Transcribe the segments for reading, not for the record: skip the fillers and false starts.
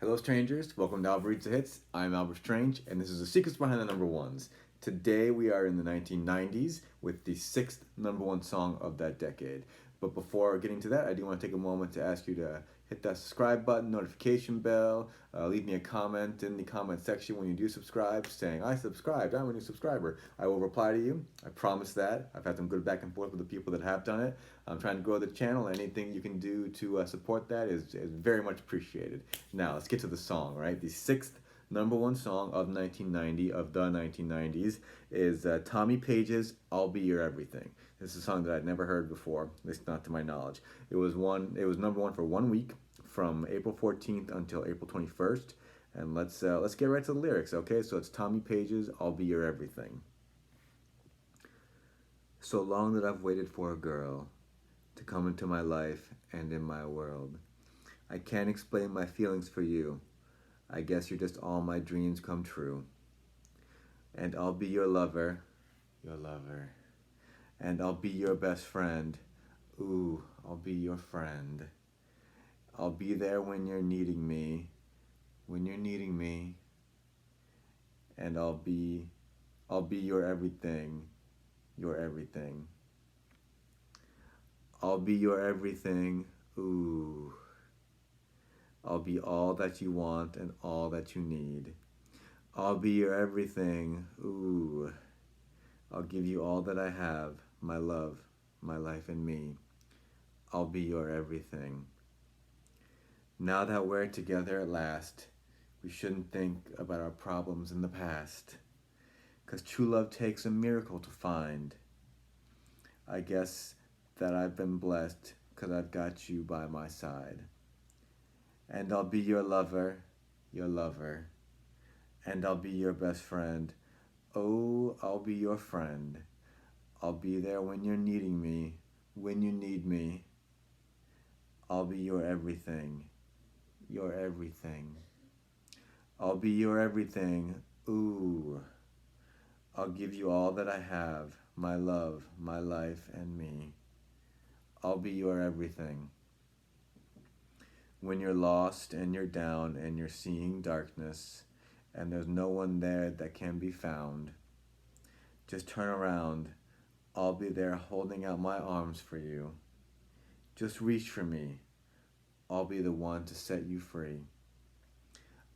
Hello, strangers. Welcome to Albert's Hits. I'm Albert Strange, and this is the secrets behind the number ones. Today, we are in the 1990s with the sixth number one song of that decade. But before getting to that, I do want to take a moment to ask you to hit that subscribe button, notification bell, leave me a comment in the comment section when you do subscribe, saying, I subscribed, I'm a new subscriber. I will reply to you. I promise that. I've had some good back and forth with the people that have done it. I'm trying to grow the channel. Anything you can do to support that is very much appreciated. Now, let's get to the song, right? The sixth number one song of 1990, of the 1990s, is Tommy Page's I'll Be Your Everything. This is a song that I'd never heard before, at least not to my knowledge. It was number one for 1 week, from April 14th until April 21st. And let's get right to the lyrics, okay? So it's Tommy Page's I'll Be Your Everything. So long that I've waited for a girl to come into my life and in my world. I can't explain my feelings for you. I guess you're just all my dreams come true. And I'll be your lover, your lover. And I'll be your best friend. Ooh, I'll be your friend. I'll be there when you're needing me, when you're needing me. And I'll be your everything, your everything. I'll be your everything. Ooh. I'll be all that you want and all that you need. I'll be your everything. Ooh. I'll give you all that I have, my love, my life and me. I'll be your everything. Now that we're together at last, we shouldn't think about our problems in the past. 'Cause true love takes a miracle to find. I guess that I've been blessed 'cause I've got you by my side. And I'll be your lover, your lover. And I'll be your best friend. Oh, I'll be your friend. I'll be there when you're needing me, when you need me. I'll be your everything, your everything. I'll be your everything. Ooh. I'll give you all that I have, my love, my life, and me. I'll be your everything. When you're lost and you're down and you're seeing darkness and there's no one there that can be found, just turn around. I'll be there holding out my arms for you. Just reach for me. I'll be the one to set you free.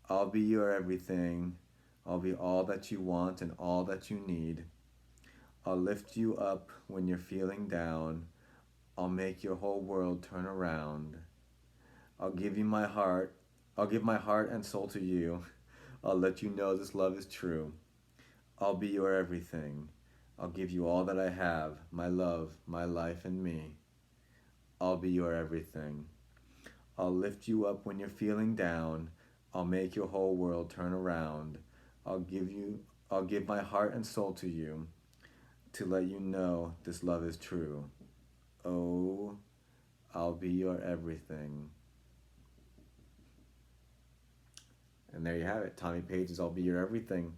I'll be your everything. I'll be all that you want and all that you need. I'll lift you up when you're feeling down. I'll make your whole world turn around. I'll give you my heart. I'll give my heart and soul to you. I'll let you know this love is true. I'll be your everything. I'll give you all that I have, my love, my life, and me. I'll be your everything. I'll lift you up when you're feeling down. I'll make your whole world turn around. I'll give my heart and soul to you to let you know this love is true. Oh, I'll be your everything. And there you have it. Tommy Page's I'll Be Your Everything.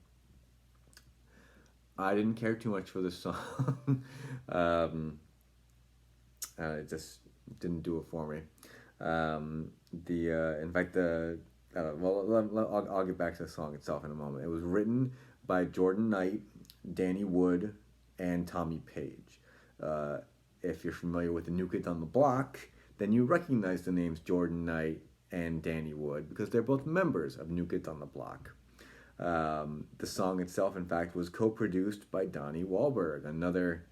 I didn't care too much for this song. It just didn't do it for me. In fact, I'll get back to the song itself in a moment. It was written by Jordan Knight, Danny Wood, and Tommy Page. If you're familiar with the New Kids on the Block, then you recognize the names Jordan Knight and Danny Wood because they're both members of New Kids on the Block. The song itself, in fact, was co-produced by Donnie Wahlberg, another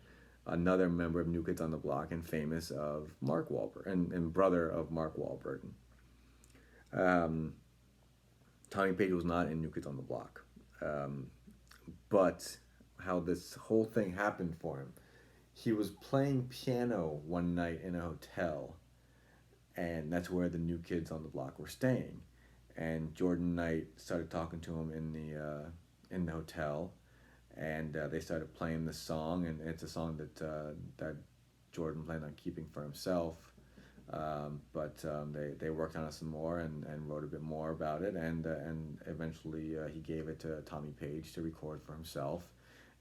member of New Kids on the Block and famous of Mark Wahlberg and brother of Mark Wahlberg. Tommy Page was not in New Kids on the Block, but how this whole thing happened for him. He was playing piano one night in a hotel, and that's where the New Kids on the Block were staying. And Jordan Knight started talking to him in the hotel, and they started playing this song, and it's a song that Jordan planned on keeping for himself. But they worked on it some more and wrote a bit more about it, and eventually he gave it to Tommy Page to record for himself,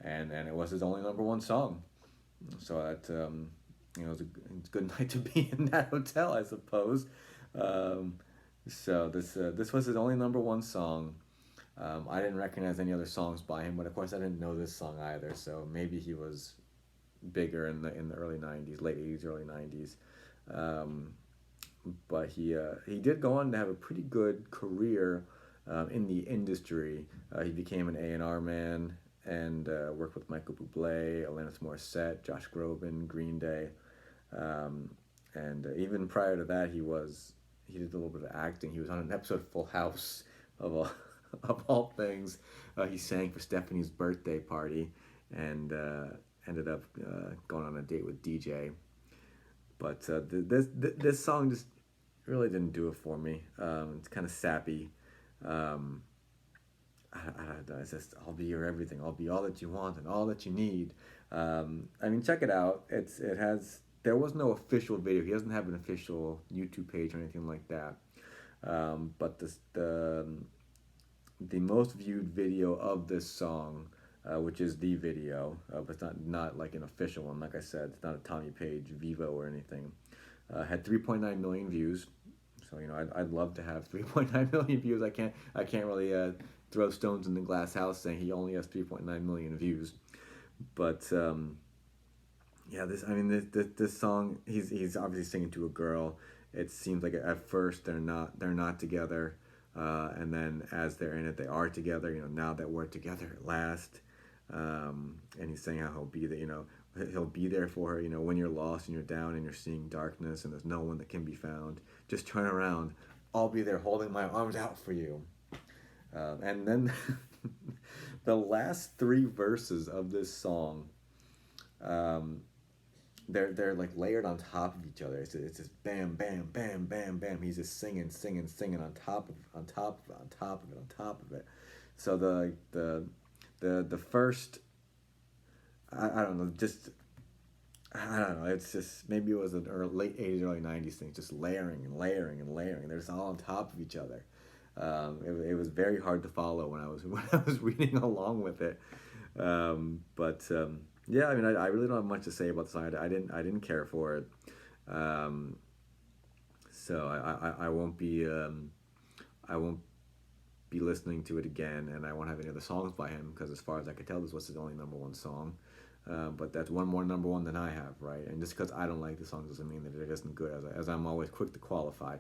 and it was his only number one song. So that it was a good night to be in that hotel, I suppose. So this was his only number one song. I didn't recognize any other songs by him, but of course I didn't know this song either. So maybe he was bigger in the early '90s, late '80s, early '90s. Um, but he did go on to have a pretty good career in the industry. He became an A&R man and worked with Michael Bublé, Alanis Morissette, Josh Groban, Green Day, um, and even prior to that, he did a little bit of acting. He was on an episode of Full House of all of all things. He sang for Stephanie's birthday party and ended up going on a date with DJ. But this song just really didn't do it for me. It's kind of sappy. Um, I don't know. It's just I'll be your everything. I'll be all that you want and all that you need. I mean, check it out. It has there was no official video. He doesn't have an official YouTube page or anything like that. But the most viewed video of this song, which is the video, but it's not like an official one. Like I said, it's not a Tommy Page Vivo or anything. Had 3.9 million views. So I'd love to have 3.9 million views. I can't really throw stones in the glass house saying he only has 3.9 million views. But yeah, this song he's obviously singing to a girl. It seems like at first they're not together, and then as they're in it, they are together. Now that we're together at last, and he's saying how he'll be there for her. When you're lost and you're down and you're seeing darkness and there's no one that can be found, just turn around. I'll be there holding my arms out for you. And then the last three verses of this song, um, they're like layered on top of each other. It's just bam, bam, bam, bam, bam. He's just singing, singing, singing on top of on top of it, on top of it, on top of it. So the first, I don't know, just I don't know. It's just maybe it was an late '80s, early '90s thing, just layering and layering and layering. They're just all on top of each other. It was very hard to follow when I was when I was reading along with it. But yeah, I mean, I really don't have much to say about the song. I didn't care for it. Um, so I won't be I won't be listening to it again, and I won't have any other songs by him because, as far as I could tell, this was his only number one song. But that's one more number one than I have, right? And just because I don't like the song doesn't mean that it isn't good, as I'm always quick to qualify.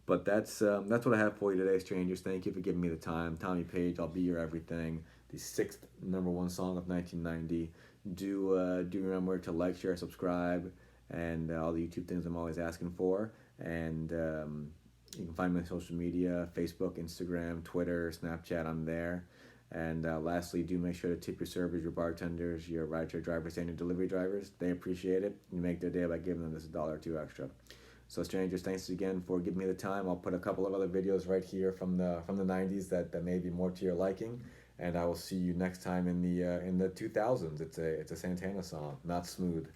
But that's what I have for you today, strangers. Thank you for giving me the time. Tommy Page, I'll be your everything. The sixth number one song of 1990. Do remember to like, share, subscribe, and all the YouTube things I'm always asking for. And you can find me on social media: Facebook, Instagram, Twitter, Snapchat. I'm there. And lastly, do make sure to tip your servers, your bartenders, your rideshare drivers, and your delivery drivers. They appreciate it. You make their day by giving them just $1 or $2 extra. So strangers, thanks again for giving me the time. I'll put a couple of other videos right here from the '90s that may be more to your liking, and I will see you next time in the 2000s. It's a Santana song, Not Smooth.